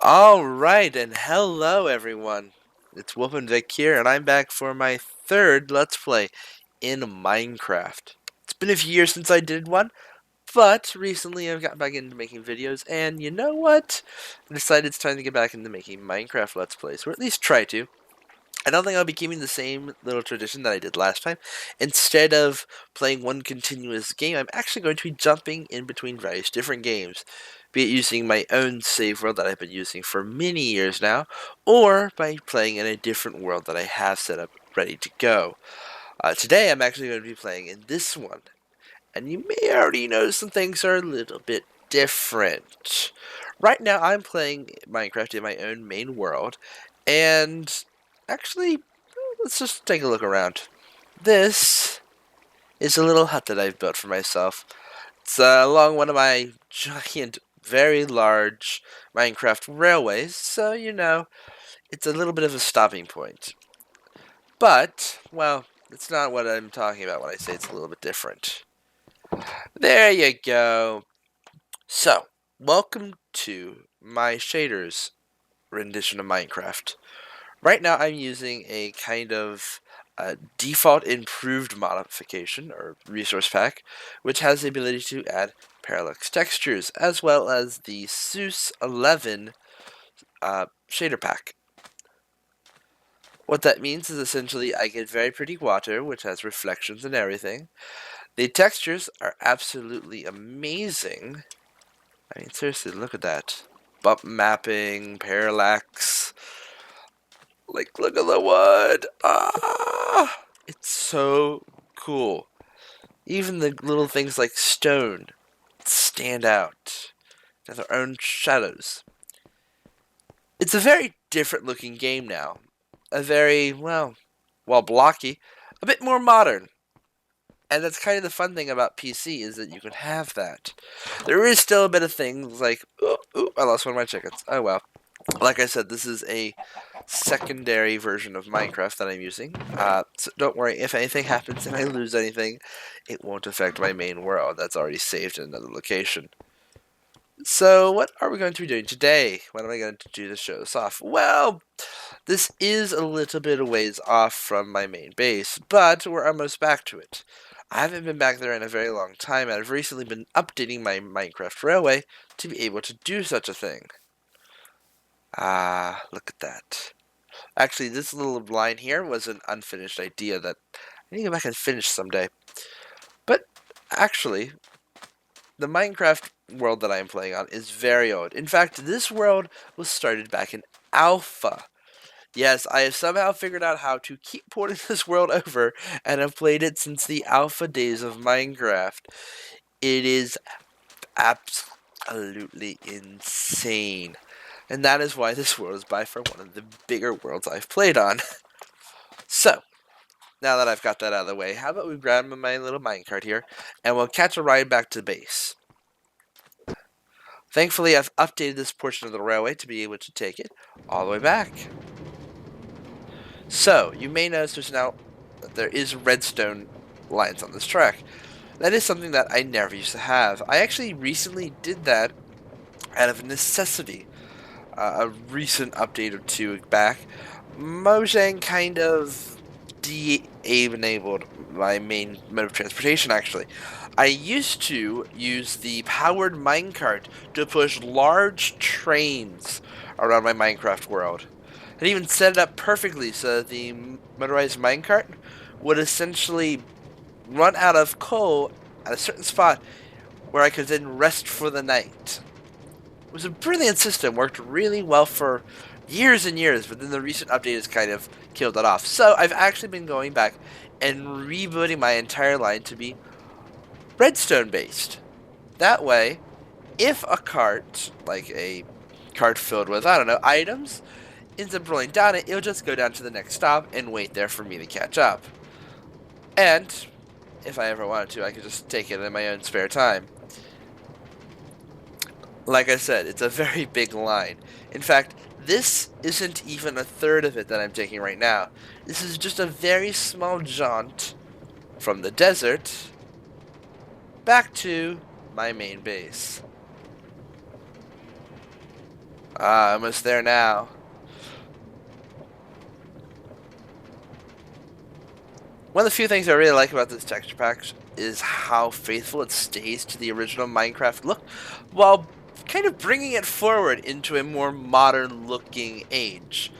Alright, and hello everyone. It's Wolfen here, and I'm back for my third Let's Play in Minecraft. It's been a few years since I did one, but recently I've got back into making videos, and you know what? I decided it's time to get back into making Minecraft Let's Plays, or at least try to. I don't think I'll be keeping the same little tradition that I did last time. Instead of playing one continuous game, I'm actually going to be jumping in between various different games, be it using my own save world that I've been using for many years now, or by playing in a different world that I have set up ready to go. Today I'm actually going to be playing in this one, and you may already know some things are a little bit different. Right now I'm playing Minecraft in my own main world, and actually, let's just take a look around. This is a little hut that I've built for myself. It's along one of my giant, very large Minecraft railways, so it's a little bit of a stopping point. But, well, it's not what I'm talking about when I say it's a little bit different. There you go. So, welcome to my shaders rendition of Minecraft. Right now I'm using a kind of default improved modification, or resource pack, which has the ability to add parallax textures, as well as the Seuss 11 shader pack. What that means is essentially I get very pretty water, which has reflections and everything. The textures are absolutely amazing. I mean, seriously, look at that. Bump mapping, parallax. Like, look at the wood. Ah! It's so cool. Even the little things like stone stand out. They have their own shadows. It's a very different looking game now. A very, well, blocky. A bit more modern. And that's kind of the fun thing about PC, is that you can have that. There is still a bit of things like, ooh, I lost one of my chickens. Oh well. Like I said, this is a secondary version of Minecraft that I'm using. So don't worry, if anything happens and I lose anything, it won't affect my main world. That's already saved in another location. So what are we going to be doing today? What am I going to do to show this off? Well, this is a little bit of ways off from my main base, but we're almost back to it. I haven't been back there in a very long time, and I've recently been updating my Minecraft Railway to be able to do such a thing. Look at that. Actually, this little line here was an unfinished idea that I need to go back and finish someday. But actually, the Minecraft world that I am playing on is very old. In fact, this world was started back in Alpha. Yes, I have somehow figured out how to keep porting this world over, and have played it since the Alpha days of Minecraft. It is absolutely insane. And that is why this world is by far one of the bigger worlds I've played on. So, now that I've got that out of the way, how about we grab my little minecart here, and we'll catch a ride back to base. Thankfully, I've updated this portion of the railway to be able to take it all the way back. So, you may notice there's now that there is redstone lines on this track. That is something that I never used to have. I actually recently did that out of necessity. A recent update or two back, Mojang kind of de-enabled my main mode of transportation, actually. I used to use the powered minecart to push large trains around my Minecraft world. It even set it up perfectly so that the motorized minecart would essentially run out of coal at a certain spot where I could then rest for the night. It was a brilliant system, worked really well for years and years, but then the recent update has kind of killed it off. So I've actually been going back and rebooting my entire line to be redstone based. That way, if a cart, like a cart filled with, I don't know, items, ends up rolling down it, it'll just go down to the next stop and wait there for me to catch up. And if I ever wanted to, I could just take it in my own spare time. Like I said, it's a very big line. In fact, this isn't even a third of it that I'm taking right now. This is just a very small jaunt from the desert back to my main base. Ah, almost there now. One of the few things I really like about this texture pack is how faithful it stays to the original Minecraft look, while kind of bringing it forward into a more modern looking age.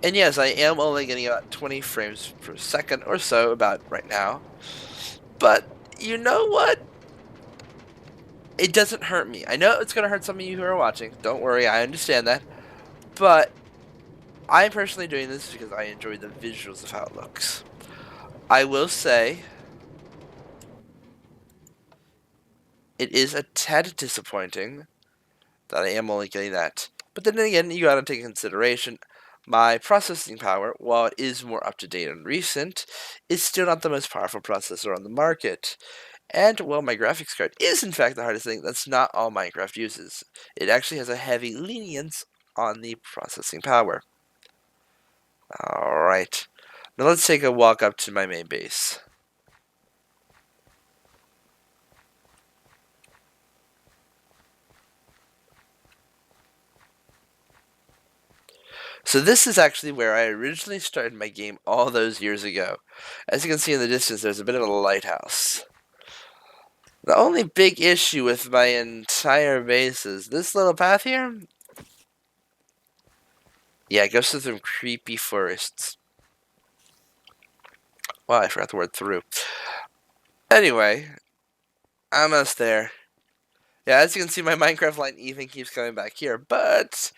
And yes, I am only getting about 20 frames per second or so about right now. But you know what? It doesn't hurt me. I know it's going to hurt some of you who are watching. Don't worry, I understand that. But I'm personally doing this because I enjoy the visuals of how it looks. I will say it is a tad disappointing that I am only getting that. But then again, you gotta take into consideration my processing power, while it is more up to date and recent, is still not the most powerful processor on the market. And while my graphics card is in fact the hardest thing, that's not all Minecraft uses. It actually has a heavy lenience on the processing power. Alright, now let's take a walk up to my main base. So this is actually where I originally started my game all those years ago. As you can see in the distance, there's a bit of a lighthouse. The only big issue with my entire base is this little path here. Yeah, it goes through some creepy forests. Wow, I forgot the word through. Anyway, almost there. Yeah, as you can see, my Minecraft line even keeps coming back here. But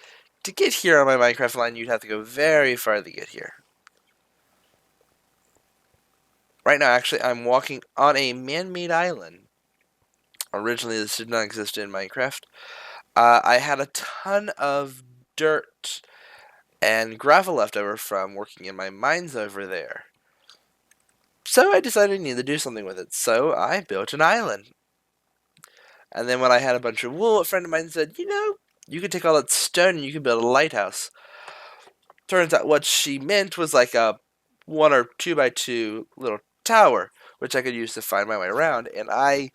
to get here on my Minecraft line, you'd have to go very far to get here. Right now, actually, I'm walking on a man-made island. Originally, this did not exist in Minecraft. I had a ton of dirt and gravel left over from working in my mines over there. So I decided I needed to do something with it. So I built an island. And then when I had a bunch of wool, a friend of mine said, you know, you could take all that stone and you could build a lighthouse. Turns out what she meant was like a 1 or 2 by 2 little tower, which I could use to find my way around. And I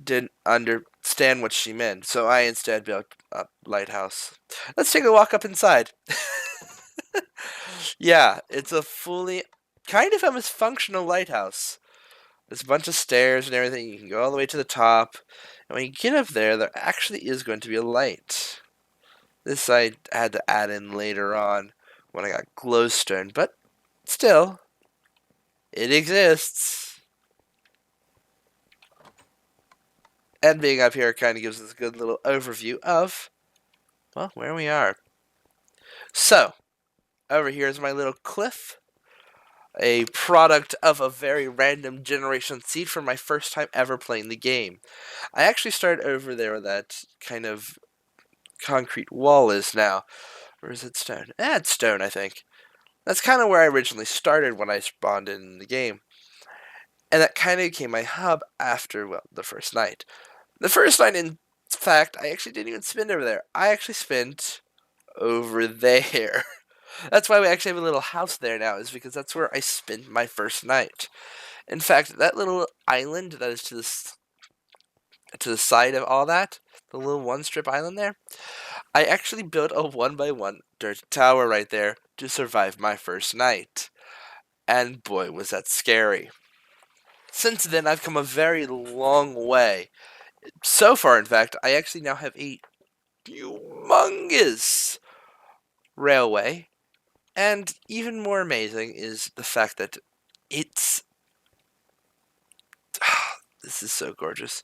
didn't understand what she meant, so I instead built a lighthouse. Let's take a walk up inside. Yeah, it's a fully, kind of almost functional lighthouse. There's a bunch of stairs and everything. You can go all the way to the top. And when you get up there, there actually is going to be a light. This I had to add in later on when I got glowstone, but still, it exists. And being up here kind of gives us a good little overview of, well, where we are. So, over here is my little cliff, a product of a very random generation seed from my first time ever playing the game. I actually started over there where that kind of concrete wall is now. Or is it stone? It's stone, I think. That's kind of where I originally started when I spawned in the game. And that kind of became my hub after, well, the first night. The first night, in fact, I actually didn't even spend over there. I actually spent over there. That's why we actually have a little house there now, is because that's where I spent my first night. In fact, that little island that is to the side of all that, the little one-strip island there, I actually built a 1 by 1 dirt tower right there to survive my first night. And boy, was that scary. Since then, I've come a very long way. So far, in fact, I actually now have a humongous railway. And even more amazing is the fact that it's... This is so gorgeous.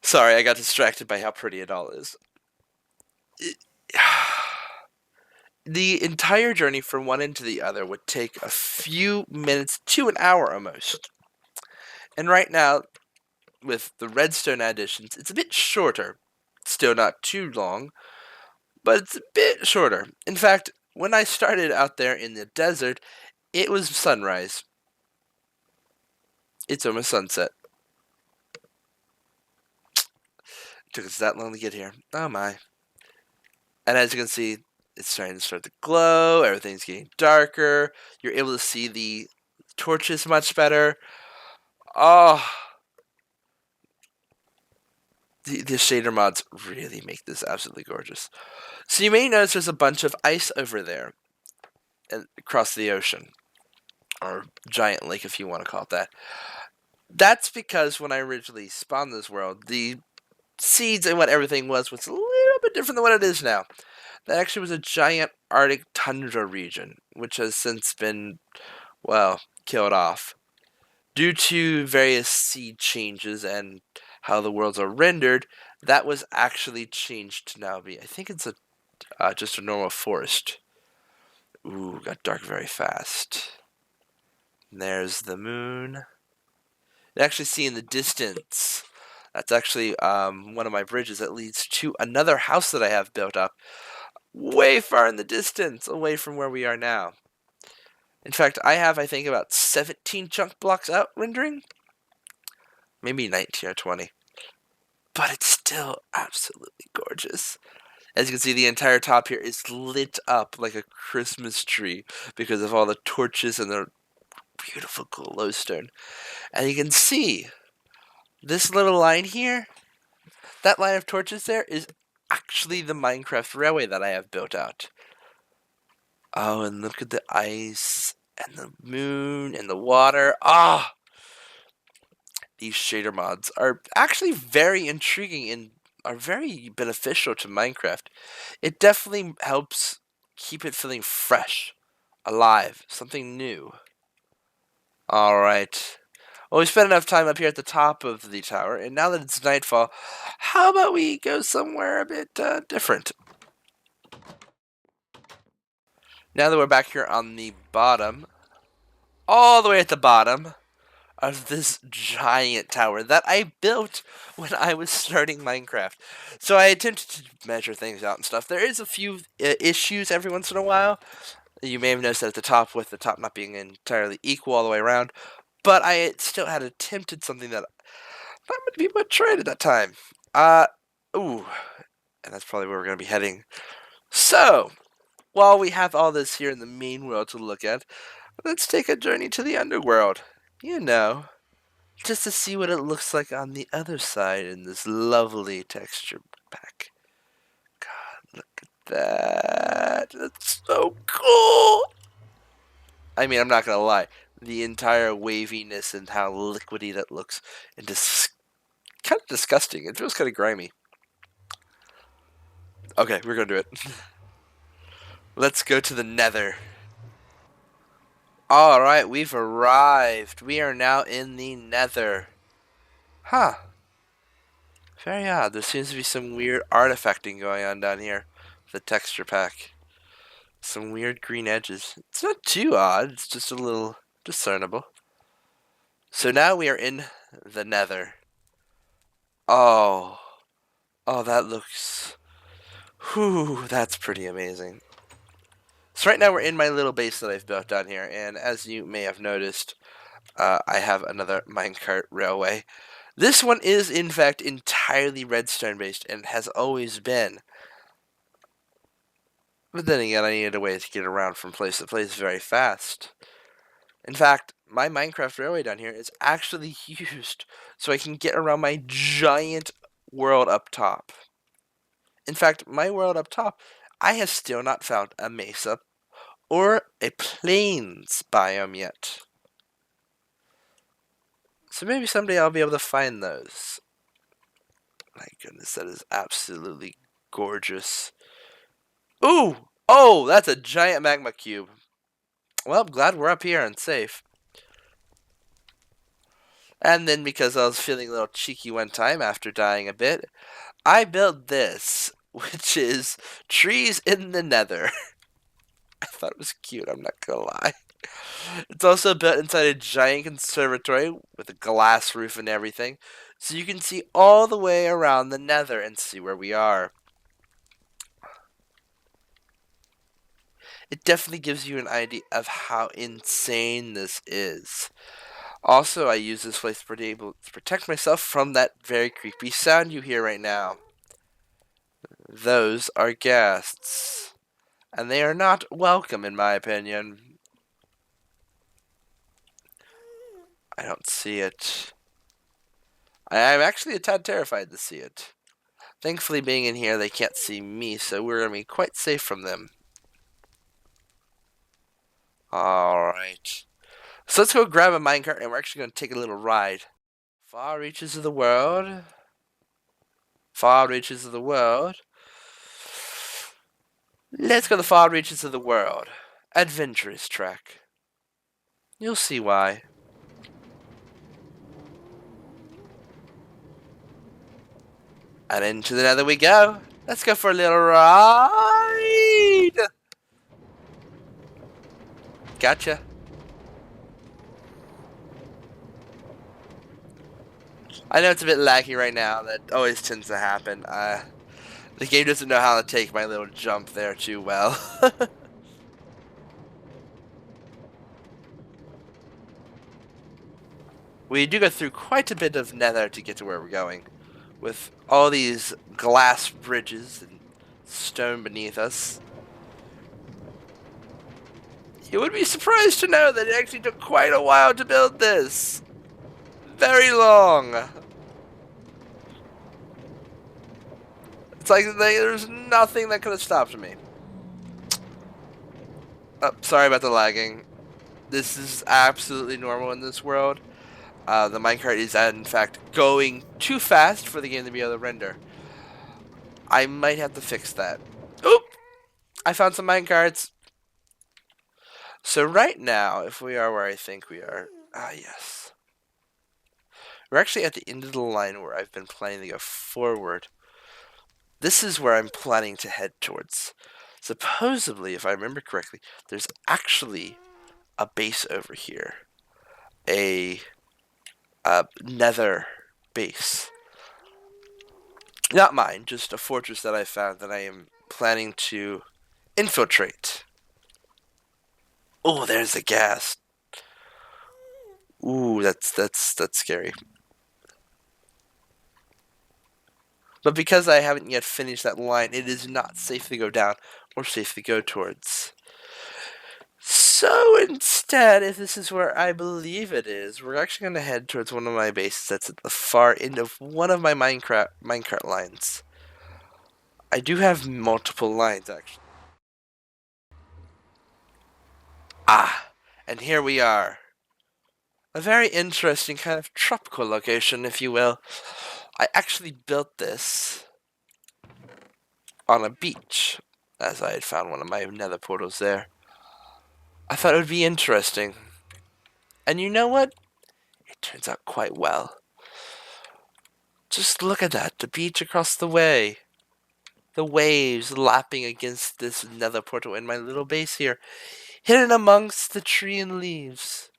Sorry, I got distracted by how pretty it all is. The entire journey from one end to the other would take a few minutes to an hour almost. And right now, with the redstone additions, it's a bit shorter. Still not too long, but it's a bit shorter. In fact, when I started out there in the desert, it was sunrise. It's almost sunset. It took us that long to get here. Oh my. And as you can see, it's starting to start to glow. Everything's getting darker. You're able to see the torches much better. Oh, The shader mods really make this absolutely gorgeous. So you may notice there's a bunch of ice over there across the ocean, or giant lake if you want to call it that. That's because when I originally spawned this world, the seeds and what everything was a little bit different than what it is now. That actually was a giant Arctic tundra region, which has since been, well, killed off. Due to various seed changes and how the worlds are rendered, that was actually changed to now be, I think it's just a normal forest. Ooh, got dark very fast. And there's the moon. You actually see in the distance. That's actually one of my bridges that leads to another house that I have built up way far in the distance, away from where we are now. In fact, I have, I think, about 17 chunk blocks out rendering. Maybe 19 or 20. But it's still absolutely gorgeous. As you can see, the entire top here is lit up like a Christmas tree because of all the torches and the beautiful glowstone. And you can see this little line here, that line of torches there is actually the Minecraft railway that I have built out. Oh, and look at the ice and the moon and the water. Ah! These shader mods are actually very intriguing and are very beneficial to Minecraft. It definitely helps keep it feeling fresh, alive, something new. Alright. Well, we spent enough time up here at the top of the tower, and now that it's nightfall, how about we go somewhere a bit different? Now that we're back here on the bottom, all the way at the bottom of this giant tower that I built when I was starting Minecraft. So I attempted to measure things out and stuff. There is a few issues every once in a while. You may have noticed that at the top, with the top not being entirely equal all the way around, but I still had attempted something that not many people had tried at that time. Ooh, and that's probably where we're going to be heading. So, while we have all this here in the main world to look at, let's take a journey to the underworld. You know, just to see what it looks like on the other side in this lovely texture pack. God, look at that. That's so cool. I mean, I'm not going to lie. The entire waviness and how liquidy that looks, and just kind of disgusting. It feels kind of grimy. Okay, we're going to do it. Let's go to the nether. Alright, we've arrived. We are now in the nether. Huh. Very odd. There seems to be some weird artifacting going on down here. The texture pack. Some weird green edges. It's not too odd. It's just a little discernible. So now we are in the nether. Oh. Oh, that looks... Whew, that's pretty amazing. So right now we're in my little base that I've built down here. And as you may have noticed, I have another minecart railway. This one is, in fact, entirely redstone based and has always been. But then again, I needed a way to get around from place to place very fast. In fact, my Minecraft railway down here is actually used so I can get around my giant world up top. In fact, my world up top, I have still not found a mesa or a plains biome yet. So maybe someday I'll be able to find those. My goodness, that is absolutely gorgeous. Ooh! Oh, that's a giant magma cube. Well, I'm glad we're up here and safe. And then because I was feeling a little cheeky one time after dying a bit, I built this, which is trees in the nether. I thought it was cute, I'm not gonna lie. It's also built inside a giant conservatory with a glass roof and everything, so you can see all the way around the nether and see where we are. It definitely gives you an idea of how insane this is. Also, I use this place to be able to protect myself from that very creepy sound you hear right now. Those are guests. And they are not welcome, in my opinion. I don't see it. I'm actually a tad terrified to see it. Thankfully, being in here, they can't see me, so we're going to be quite safe from them. Alright. So let's go grab a minecart, and we're actually going to take a little ride. Far reaches of the world. Far reaches of the world. Let's go to the far reaches of the world. Adventurous track. You'll see why. And into the nether we go. Let's go for a little ride. Gotcha. I know it's a bit laggy right now. That always tends to happen. The game doesn't know how to take my little jump there too well. We do go through quite a bit of nether to get to where we're going. With all these glass bridges and stone beneath us. You would be surprised to know that it actually took quite a while to build this. Very long. It's like there's nothing that could have stopped me. Oh, sorry about the lagging. This is absolutely normal in this world. The minecart is in fact going too fast for the game to be able to render. I might have to fix that. Oop! I found some minecarts. So right now, if we are where I think we are, yes. We're actually at the end of the line where I've been planning to go forward. This is where I'm planning to head towards. Supposedly, if I remember correctly, there's actually a base over here. A nether base. Not mine, just a fortress that I found that I am planning to infiltrate. Oh, there's the gas. Ooh, that's scary. But because I haven't yet finished that line, it is not safe to go down or safe to go towards. So instead, if this is where I believe it is, we're actually going to head towards one of my bases that's at the far end of one of my minecart lines. I do have multiple lines, actually. And here we are. A very interesting kind of tropical location, if you will. I actually built this on a beach, as I had found one of my nether portals there. I thought it would be interesting. And you know what? It turns out quite well. Just look at that, the beach across the way. The waves lapping against this nether portal in my little base here, hidden amongst the tree and leaves.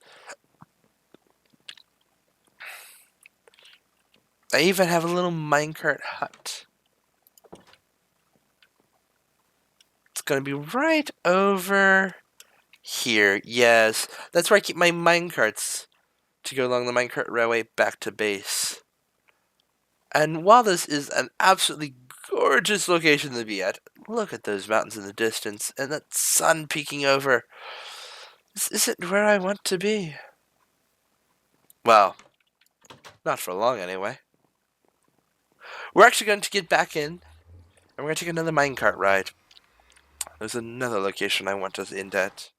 I even have a little minecart hut. It's gonna be right over here. Yes, that's where I keep my minecarts to go along the minecart railway back to base. And while this is an absolutely gorgeous location to be at, look at those mountains in the distance and that sun peeking over. This isn't where I want to be. Well, not for long anyway. We're actually going to get back in, and we're going to take another minecart ride. There's another location I want us in at.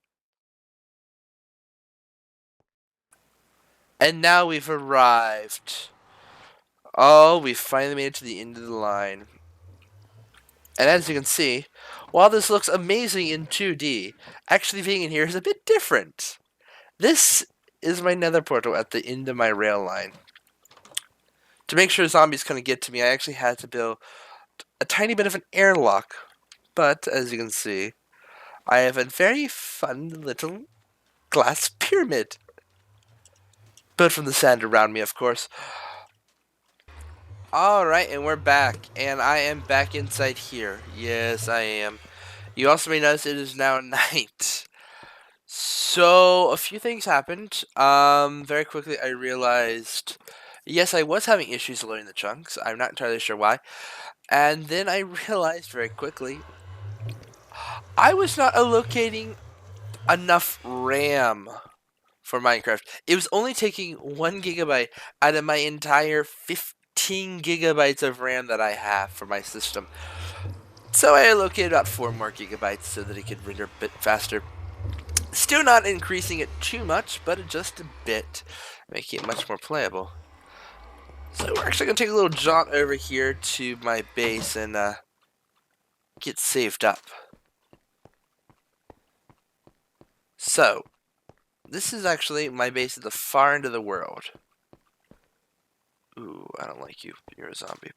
And now we've arrived. Oh, we finally made it to the end of the line. And as you can see, while this looks amazing in 2D, actually being in here is a bit different. This is my nether portal at the end of my rail line. To make sure zombies couldn't get to me, I actually had to build a tiny bit of an airlock. But, as you can see, I have a very fun little glass pyramid. Built from the sand around me, of course. Alright, and we're back. And I am back inside here. Yes, I am. You also may notice it is now night. So, a few things happened. Very quickly I realized, yes, I was having issues loading the chunks. I'm not entirely sure why. And then I realized very quickly, I was not allocating enough RAM for Minecraft. It was only taking 1 gigabyte out of my entire gigabytes of RAM that I have for my system. So I allocated about 4 more gigabytes so that it could render a bit faster. Still not increasing it too much, but just a bit, making it much more playable. So we're actually going to take a little jaunt over here to my base and get saved up. So, this is actually my base at the far end of the world. Ooh, I don't like you. You're a zombie.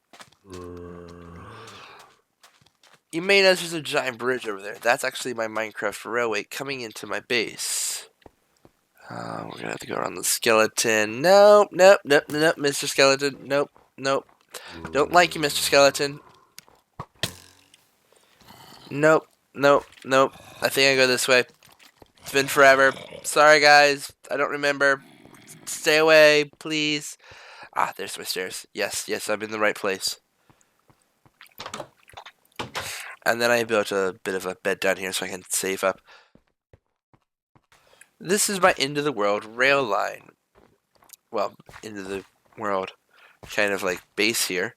You may notice there's a giant bridge over there. That's actually my Minecraft railway coming into my base. We're gonna have to go around the skeleton. Nope, nope, nope, nope, Mr. Skeleton. Nope, nope. Don't like you, Mr. Skeleton. Nope, nope, nope. I think I go this way. It's been forever. Sorry, guys. I don't remember. Stay away, please. Ah, there's my stairs. Yes, yes, I'm in the right place. And then I built a bit of a bed down here so I can save up. This is my end of the world rail line. Well, end of the world kind of like base here.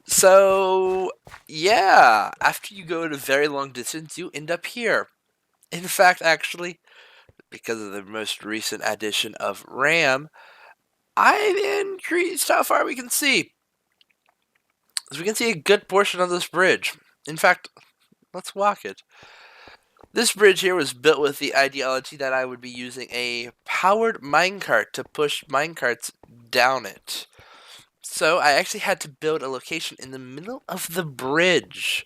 So, yeah, after you go a very long distance, you end up here. In fact, actually, because of the most recent addition of RAM, I've increased how far we can see. As we can see a good portion of this bridge. In fact, let's walk it. This bridge here was built with the ideology that I would be using a powered minecart to push minecarts down it. So I actually had to build a location in the middle of the bridge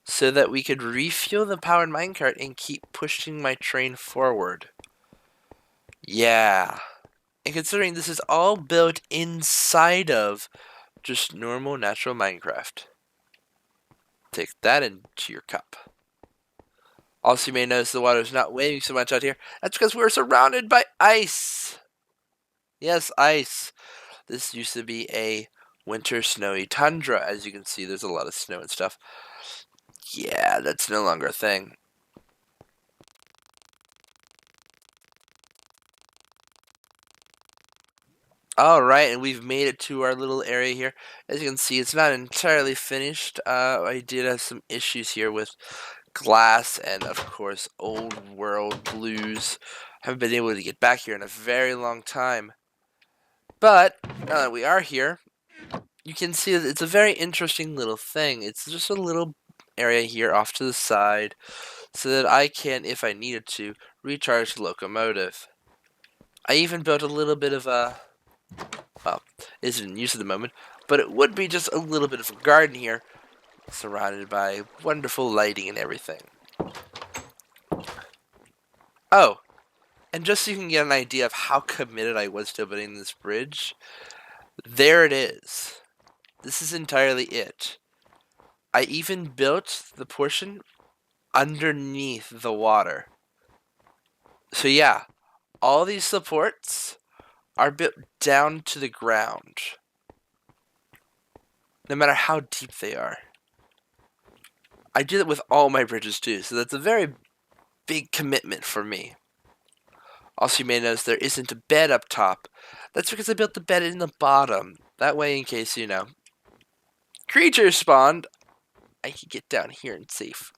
so that we could refuel the powered minecart and keep pushing my train forward. Yeah. And considering this is all built inside of just normal natural Minecraft. Take that into your cup. Also, you may notice the water is not waving so much out here. That's because we're surrounded by ice. Yes, ice. This used to be a winter snowy tundra. As you can see, there's a lot of snow and stuff. Yeah, that's no longer a thing. Alright, and we've made it to our little area here. As you can see, it's not entirely finished. I did have some issues here with glass and, of course, old world blues. Haven't been able to get back here in a very long time. But, now that we are here, you can see that it's a very interesting little thing. It's just a little area here off to the side so that I can, if I needed to, recharge the locomotive. I even built a little bit of a, well, it isn't in use at the moment, but it would be just a little bit of a garden here, surrounded by wonderful lighting and everything. Oh, and just so you can get an idea of how committed I was to building this bridge, there it is. This is entirely it. I even built the portion underneath the water. So yeah, all these supports are built down to the ground, no matter how deep they are. I do that with all my bridges too, so that's a very big commitment for me. Also, you may notice there isn't a bed up top. That's because I built the bed in the bottom. That way, in case, you know, creatures spawned, I can get down here and safe.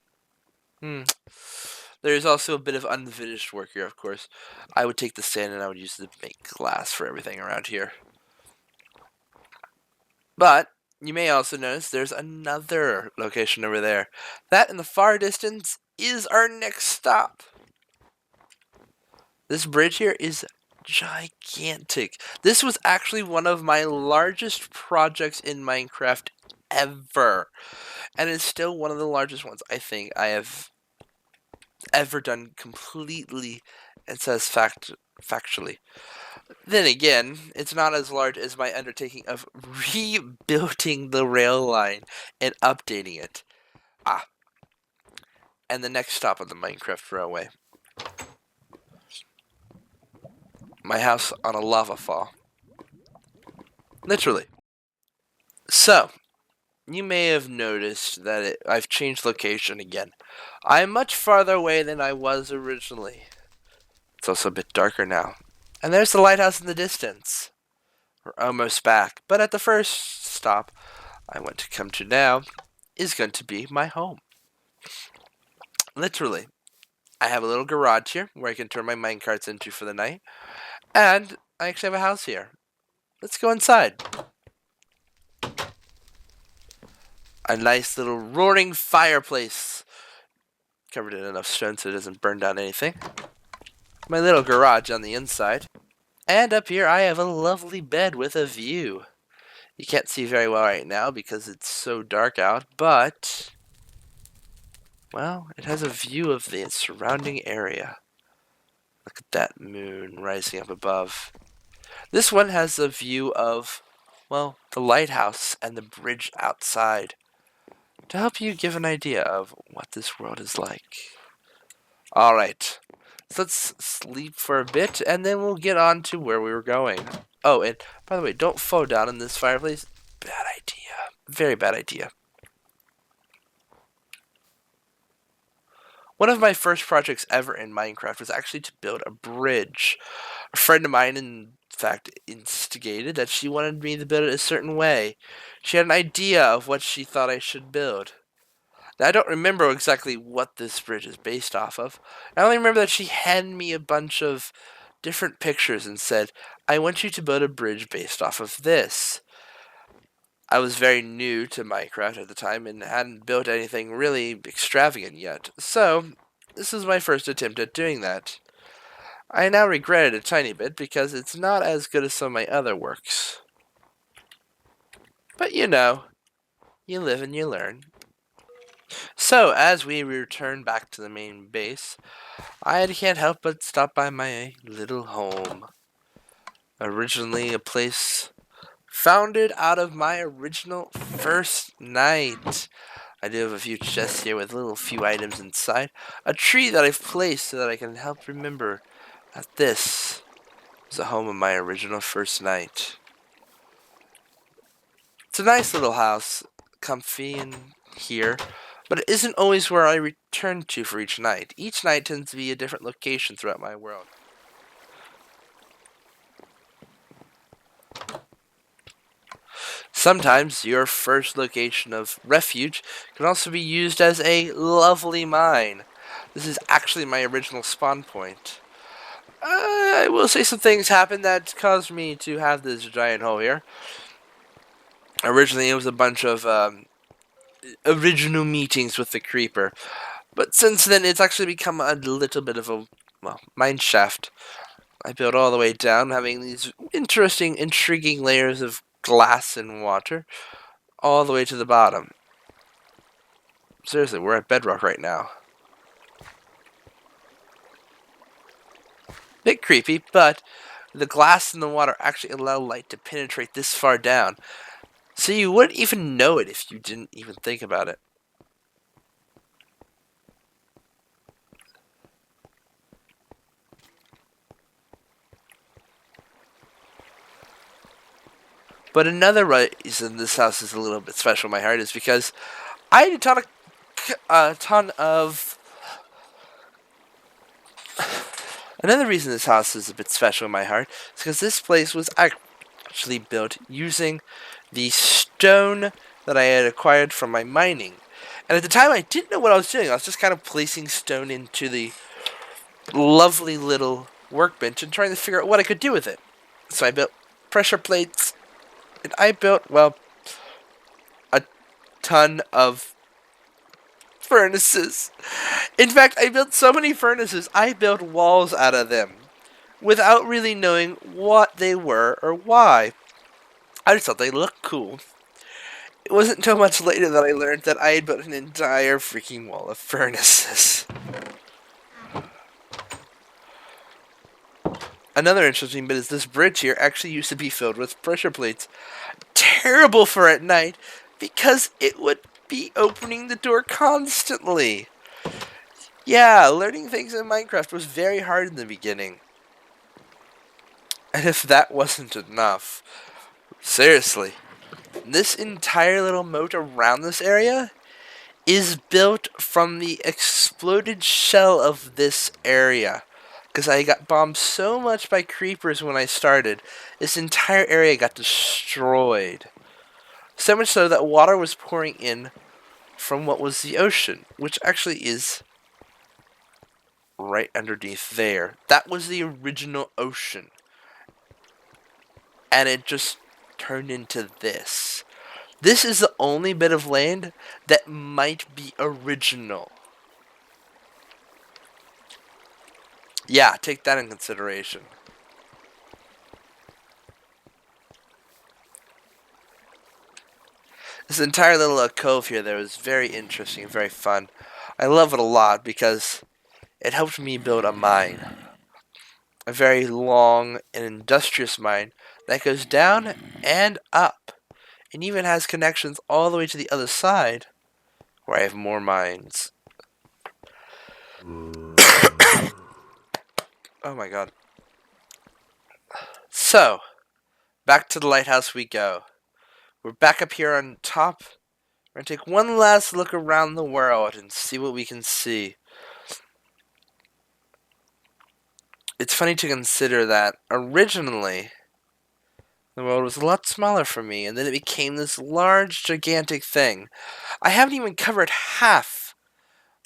There's also a bit of unfinished work here, of course. I would take the sand and I would use it to make glass for everything around here. But you may also notice there's another location over there. That in the far distance is our next stop. This bridge here is gigantic. This was actually one of my largest projects in Minecraft ever. And it's still one of the largest ones I think I have ever done completely and satisfactorily. Then again, it's not as large as my undertaking of rebuilding the rail line and updating it. And the next stop on the Minecraft railway. My house on a lava fall. Literally. So, you may have noticed that I've changed location again. I'm much farther away than I was originally. It's also a bit darker now. And there's the lighthouse in the distance. We're almost back, but at the first stop I want to come to now is going to be my home. Literally, I have a little garage here where I can turn my minecarts into for the night, and I actually have a house here. Let's go inside. A nice little roaring fireplace, covered in enough stone so it doesn't burn down anything. My little garage on the inside. And up here I have a lovely bed with a view. You can't see very well right now because it's so dark out, but, well, it has a view of the surrounding area. Look at that moon rising up above. This one has a view of, well, the lighthouse and the bridge outside, to help you give an idea of what this world is like. Alright, so let's sleep for a bit, and then we'll get on to where we were going. Oh, and by the way, don't fall down in this fireplace. Bad idea. Very bad idea. One of my first projects ever in Minecraft was actually to build a bridge. A friend of mine, in fact, instigated that she wanted me to build it a certain way. She had an idea of what she thought I should build. Now, I don't remember exactly what this bridge is based off of. I only remember that she handed me a bunch of different pictures and said, I want you to build a bridge based off of this. I was very new to Minecraft at the time and hadn't built anything really extravagant yet, so this was my first attempt at doing that. I now regret it a tiny bit because it's not as good as some of my other works. But you know, you live and you learn. So, as we return back to the main base, I can't help but stop by my little home. Originally a place founded out of my original first night. I do have a few chests here with little few items inside. A tree that I've placed so that I can help remember that this was the home of my original first night. It's a nice little house, comfy and here, but it isn't always where I return to for each night. Each night tends to be a different location throughout my world. Sometimes your first location of refuge can also be used as a lovely mine. This is actually my original spawn point. I will say some things happened that caused me to have this giant hole here. Originally, it was a bunch of original meetings with the creeper. But since then, it's actually become a little bit of a, well, mine shaft. I built all the way down, having these interesting, intriguing layers of glass and water, all the way to the bottom. Seriously, we're at bedrock right now. Bit creepy, but the glass and the water actually allow light to penetrate this far down. So you wouldn't even know it if you didn't even think about it. But another reason this house is a little bit special in my heart is because I had a ton of... Another reason this house is a bit special in my heart is because this place was actually built using the stone that I had acquired from my mining. And at the time I didn't know what I was doing. I was just kind of placing stone into the lovely little workbench and trying to figure out what I could do with it. So I built pressure plates, and I built, well, a ton of furnaces. In fact, I built so many furnaces, I built walls out of them without really knowing what they were or why. I just thought they looked cool. It wasn't until much later that I learned that I had built an entire freaking wall of furnaces. Another interesting bit is this bridge here actually used to be filled with pressure plates. Terrible for at night because it would be opening the door constantly. Yeah, learning things in Minecraft was very hard in the beginning. And if that wasn't enough, seriously, this entire little moat around this area is built from the exploded shell of this area. because I got bombed so much by creepers when I started. This entire area got destroyed. So much so that water was pouring in from what was the ocean, which actually is right underneath there. That was the original ocean. And it just turned into this. This is the only bit of land that might be original. Yeah, take that in consideration. This entire little cove here there was very interesting, very fun. I love it a lot because it helped me build a mine. A very long and industrious mine that goes down and up. And even has connections all the way to the other side where I have more mines. Oh my god. So, back to the lighthouse we go. We're back up here on top. We're going to take one last look around the world and see what we can see. It's funny to consider that originally the world was a lot smaller for me, and then it became this large, gigantic thing. I haven't even covered half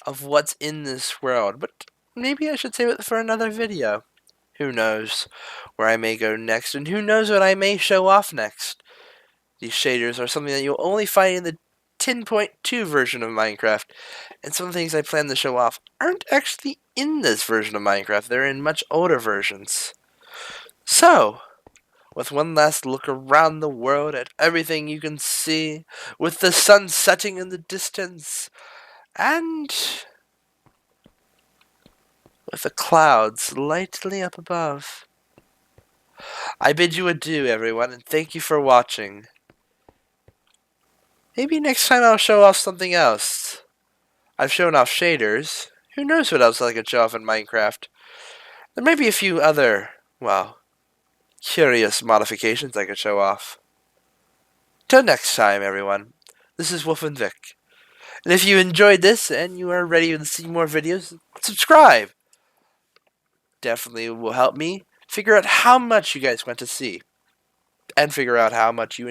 of what's in this world, but maybe I should save it for another video. Who knows where I may go next, and who knows what I may show off next. These shaders are something that you'll only find in the 10.2 version of Minecraft, and some things I plan to show off aren't actually in this version of Minecraft. They're in much older versions. So, with one last look around the world at everything you can see, with the sun setting in the distance, and with the clouds lightly up above, I bid you adieu, everyone, and thank you for watching. Maybe next time I'll show off something else. I've shown off shaders. Who knows what else I could show off in Minecraft? There may be a few other, well, curious modifications I could show off. Till next time, everyone. This is Wolfen Vic. And if you enjoyed this and you are ready to see more videos, subscribe. Definitely will help me figure out how much you guys want to see. And figure out how much you